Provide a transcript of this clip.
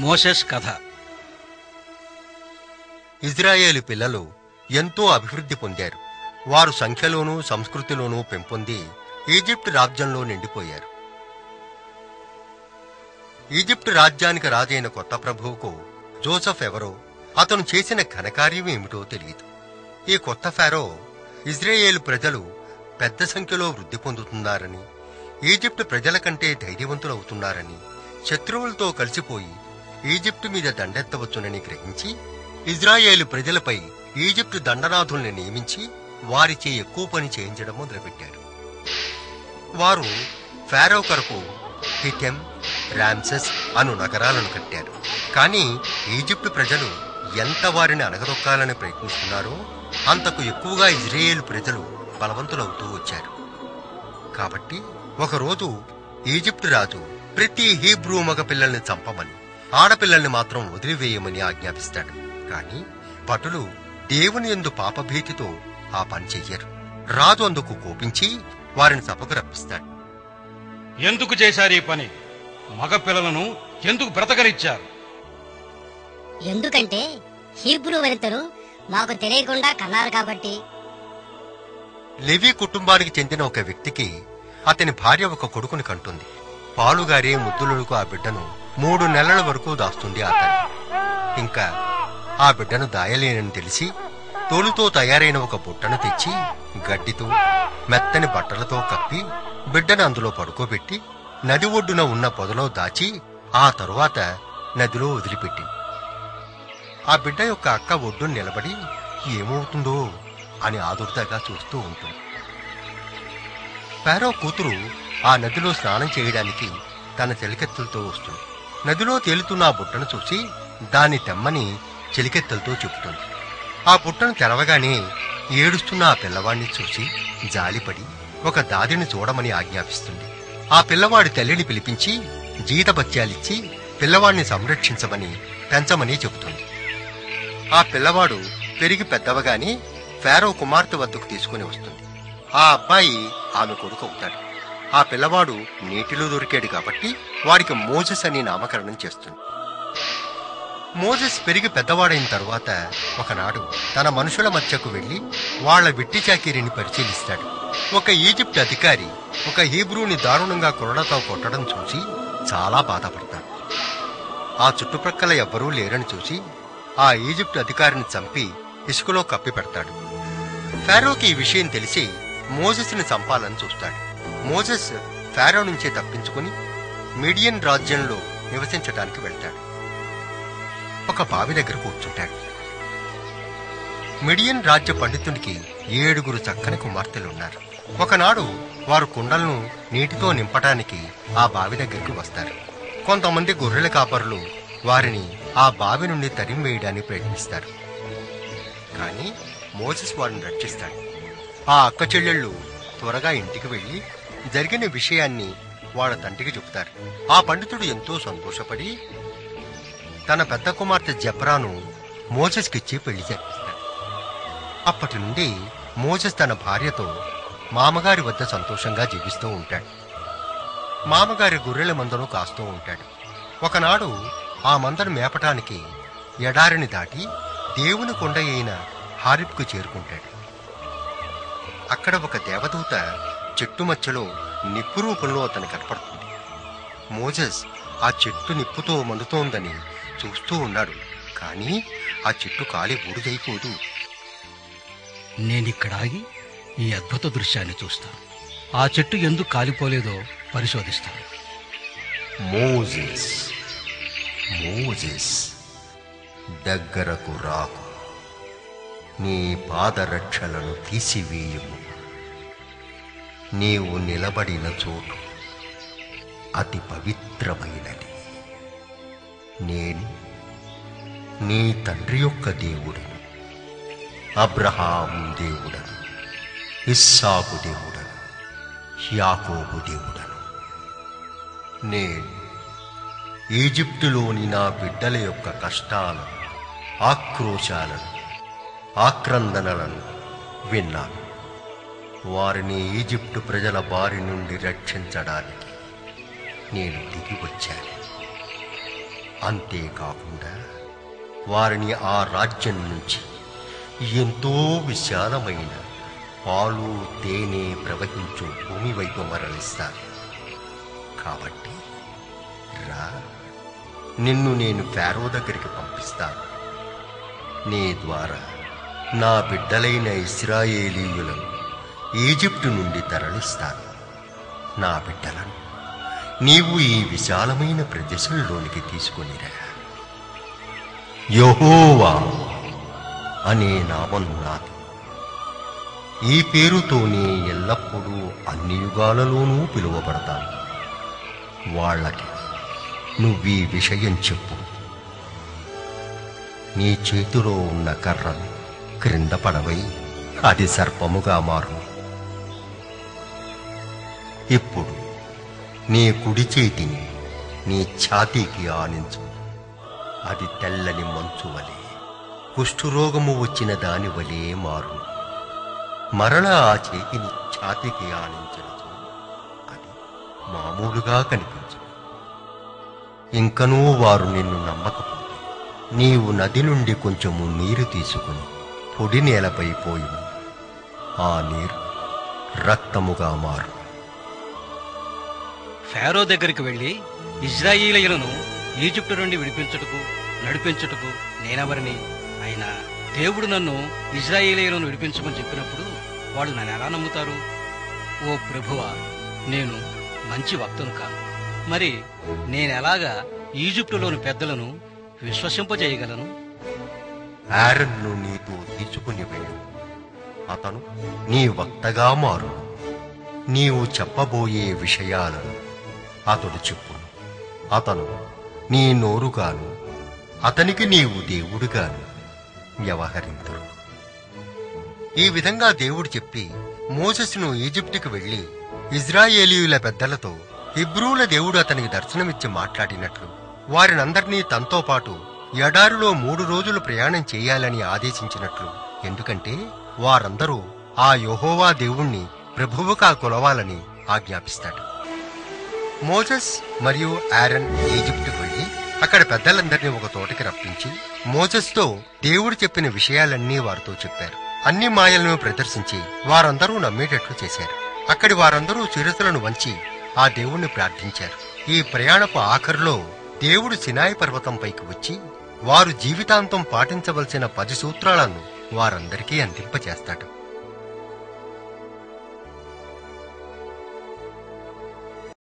Moses కథ. ఇజ్రాయేలు పిల్లలు ఎంతో అభివృద్ధి పొందారు. వారు సంఖ్యలోనూ సంస్కృతిలోనూ పెంపొంది ఈజిప్ట్ రాజ్యంలో నిండిపోయారు. ఈజిప్ట్ రాజ్యానికి రాజైన కొత్త ప్రభువుకు జోసెఫ్ ఎవరో, అతను చేసిన ఘనకార్యం ఏమిటో తెలియదు. ఈ కొత్త ఫారో ఇజ్రాయేలు ప్రజలు పెద్ద సంఖ్యలో వృద్ధి పొందుతున్నారని, ఈజిప్ట్ ప్రజల కంటే ధైర్యవంతులవుతున్నారని, శత్రువులతో కలిసిపోయి ఈజిప్టు మీద దండెత్తవచ్చునని గ్రహించి ఇజ్రాయేలు ప్రజలపై ఈజిప్టు దండనాథుల్ని నియమించి వారిచే ఎక్కువ పని చేయించడం మొదలుపెట్టారు. వారు ఫారో కొరకు హిటెం, రామ్సెస్ అను నగరాలను కట్టారు. కానీ ఈజిప్టు ప్రజలు ఎంత వారిని అణగదొక్కాలని ప్రయత్నిస్తున్నారో అంతకు ఎక్కువగా ఇజ్రాయేలు ప్రజలు బలవంతులవుతూ వచ్చారు. కాబట్టి ఒకరోజు ఈజిప్టు రాజు ప్రతి హీబ్రూ మగ పిల్లల్ని చంపమని, ఆడపిల్లల్ని మాత్రం వదిలివేయమని ఆజ్ఞాపిస్తాడు. కాని భటులు దేవుని యందు పాపభీతితో ఆ పని చెయ్యరు. రాజు అందుకు కోపించి వారిని సభకు రప్పిస్తాడు. ఎందుకు చేశారు ఈ పని? మగ పిల్లలను ఎందుకు బ్రతకనిచ్చారు? ఎందుకంటే హీబ్రూ వనితలు మాకు తెలియకుండా కన్నారు కాబట్టి. లెవీ కుటుంబానికి చెందిన ఒక వ్యక్తికి అతని భార్య ఒక కొడుకుని కంటుంది. పాలుగారే ముద్దులకు ఆ బిడ్డను 3 నెలల వరకు దాస్తుంది ఆ తల్లి. ఇంకా ఆ బిడ్డను దాయలేనని తెలిసి తోలుతో తయారైన ఒక బుట్టను తెచ్చి గడ్డితో మెత్తని బట్టలతో కప్పి బిడ్డను అందులో పడుకోబెట్టి నది ఒడ్డున ఉన్న పొదలో దాచి ఆ తరువాత నదిలో వదిలిపెట్టింది. ఆ బిడ్డ యొక్క అక్క ఒడ్డున నిలబడి ఏమవుతుందో అని ఆదుర్దాగా చూస్తూ ఉంటుంది. ఫారో కూతురు ఆ నదిలో స్నానం చేయడానికి తన చెలికెత్తలతో వస్తుంది. నదిలో తేలుతున్న ఆ బుట్టను చూసి దాన్ని తెమ్మని చెలికెత్తలతో చెబుతుంది. ఆ బుట్టను తెరవగానే ఏడుస్తున్న ఆ పిల్లవాడిని చూసి జాలిపడి ఒక దాదిని చూడమని ఆజ్ఞాపిస్తుంది. ఆ పిల్లవాడి తల్లిని పిలిపించి జీతభత్యాలిచ్చి పిల్లవాడిని సంరక్షించమని, పెంచమని చెబుతుంది. ఆ పిల్లవాడు పెరిగి పెద్దవగానే ఫారో కుమార్తె వద్దకు తీసుకుని వస్తుంది. ఆ అబ్బాయి ఆమె కొడుకు అవుతాడు. ఆ పిల్లవాడు నీటిలో దొరికాడు కాబట్టి వాడికి మోజెస్ అని నామకరణం చేస్తుంది. మోజెస్ పెరిగి పెద్దవాడైన తరువాత ఒకనాడు తన మనుషుల మధ్యకు వెళ్లి వాళ్ల వెట్టి చాకిరీని పరిశీలిస్తాడు. ఒక ఈజిప్ట్ అధికారి ఒక హీబ్రూని దారుణంగా కొరడతో కొట్టడం చూసి చాలా బాధపడతాడు. ఆ చుట్టుప్రక్కల ఎవ్వరూ లేరని చూసి ఆ ఈజిప్ట్ అధికారిని చంపి ఇసుకలో కప్పి పెడతాడు. ఫారోకి ఈ విషయం తెలిసి మోజెస్ని చంపాలని చూస్తాడు. మోజెస్ ఫారో నుంచే తప్పించుకుని మిడియన్ రాజ్యంలో నివసించడానికి వెళ్తాడు. ఒక బావి దగ్గర కూర్చుంటాడు. మిడియన్ రాజ్య పండితునికి 7 చక్కని కుమార్తెలున్నారు. ఒకనాడు వారు కుండలను నీటితో నింపటానికి ఆ బావి దగ్గరికి వస్తారు. కొంతమంది గొర్రెల కాపరులు వారిని ఆ బావి నుండి తరిమివేయడానికి ప్రయత్నిస్తారు. కానీ మోసెస్ వారిని రక్షిస్తాడు. ఆ అక్క చెల్లెళ్ళు త్వరగా ఇంటికి వెళ్లి జరిగిన విషయాన్ని వాళ్ళ తండ్రికి చెబుతారు. ఆ పండితుడు ఎంతో సంతోషపడి తన పెద్ద కుమార్తె జెబ్రాను మోసెస్కిచ్చి పెళ్లి జరిపిస్తాడు. అప్పటి నుండి మోసెస్ తన భార్యతో మామగారి వద్ద సంతోషంగా జీవిస్తూ ఉంటాడు. మామగారి గొర్రెల మందను కాస్తూ ఉంటాడు. ఒకనాడు ఆ మందను మేపటానికి ఎడారిని దాటి దేవుని కొండ అయిన హారిబ్కు చేరుకుంటాడు. అక్కడ ఒక దేవదూత చెట్టు మధ్యలో నిప్పు రూపంలో అతను కనపడుతుంది. మోజెస్ ఆ చెట్టు నిప్పుతో మండుతోందని చూస్తూ ఉన్నాడు. కానీ ఆ చెట్టు కాలి బూడిదైపోదు. నేనిక్కడ ఆగి ఈ అద్భుత దృశ్యాన్ని చూస్తాను. ఆ చెట్టు ఎందుకు కాలిపోలేదో పరిశోధిస్తాను. మోజెస్, మోజెస్, దగ్గరకు రాకు, నీ పాదరక్షలను తీసివేయము. నీవు నిలబడిన చోటు అతి పవిత్రమైనది. నేను నీ తండ్రి యొక్క దేవుడను, అబ్రహాము దేవుడను, ఇస్సాకు దేవుడను, యాకోబు దేవుడను. నేను ఈజిప్టులోని నా బిడ్డల యొక్క కష్టాలను, ఆక్రోశాలను, ఆక్రందనలను విన్నాను. వారిని ఈజిప్టు ప్రజల బారి నుండి రక్షించడానికి నేను దిగి వచ్చాను. అంతేకాకుండా వారిని ఆ రాజ్యం నుంచి ఎంతో విశాలమైన పాలు తేనె ప్రవహించు భూమి వైపు మరలిస్తారు. కాబట్టి రా, నిన్ను నేను ఫారో దగ్గరికి పంపిస్తాను. నీ ద్వారా నా బిడ్డలైన ఇశ్రాయేలీయులను ఈజిప్టు నుండి తరలిస్తాను. నా బిడ్డలను నీవు ఈ విశాలమైన ప్రదేశంలోనికి తీసుకొనిరా. యెహోవా అనే నామం నాది. ఈ పేరుతోనే ఎల్లప్పుడూ అన్ని యుగాలలోనూ పిలువబడతాను. వాళ్ళకి నువ్వీ విషయం చెప్పు. నీ చేతిలో ఉన్న కర్రను క్రింద పడవై అది సర్పముగా మారు. ఇప్పుడు నీ కుడి చేతిని నీ ఛాతీకి ఆనించు. అది తెల్లని మంచు వలె, కుష్ఠురోగము వచ్చిన దాని వలె మారు. మరలా ఆ చేతిని ఛాతీకి ఆనించవచ్చు. అది మామూలుగా కనిపించు. ఇంకనూ వారు నిన్ను నమ్మకపోతే నీవు నది నుండి కొంచెము నీరు తీసుకుని పొడి నేలపై పోయి ఆ నీరు రక్తముగా మారు. ఫారో దగ్గరికి వెళ్లి ఇశ్రాయేలీయులను ఈజిప్టు నుండి విడిపించుటకు నడిపించుటకు నేనెవరిని? అయినా దేవుడు నన్ను ఇశ్రాయేలీయులను విడిపించమని చెప్పినప్పుడు వాళ్ళు నన్ను ఎలా నమ్ముతారు? ఓ ప్రభువా, నేను మంచి వక్తను కాను. మరి నేనెలాగా ఈజిప్టులోని పెద్దలను విశ్వసింపజేయగలను? ఆరోనును నీతో తీసుకుని వెళ్ళు. అతను నీ వక్తగా మారు. నీవు చెప్పబోయే విషయాలను అతడు చెప్పును. అతను నీ నోరుగాను అతనికి నీవు దేవుడుగాను వ్యవహరింతురు. ఈ విధంగా దేవుడు చెప్పి మోసెసును ఈజిప్టుకు వెళ్లి ఇశ్రాయేలీయుల పెద్దలతో హిబ్రూల దేవుడు అతనికి దర్శనమిచ్చి మాట్లాడినట్లు వారినందరినీ తనతో పాటు ఎడారిలో 3 రోజులు ప్రయాణం చేయాలని ఆదేశించినట్లు, ఎందుకంటే వారందరూ ఆ యెహోవా దేవుణ్ణి ప్రభువుగా కొలవాలని ఆజ్ఞాపిస్తాడు. మోసెస్ మరియు ఆరోన్ ఈజిప్టుకు వెళ్లి అక్కడ పెద్దలందరినీ ఒక తోటకి రప్పించి మోసెస్తో దేవుడు చెప్పిన విషయాలన్నీ వారితో చెప్పారు. అన్ని మాయలను ప్రదర్శించి వారందరూ నమ్మేటట్లు చేశారు. అక్కడి వారందరూ శిరస్సులను వంచి ఆ దేవుణ్ణి ప్రార్థించారు. ఈ ప్రయాణపు ఆఖరులో దేవుడు సినాయి పర్వతంపైకి వచ్చి వారు జీవితాంతం పాటించవలసిన 10 సూత్రాలను వారందరికీ అందింపచేస్తాడు.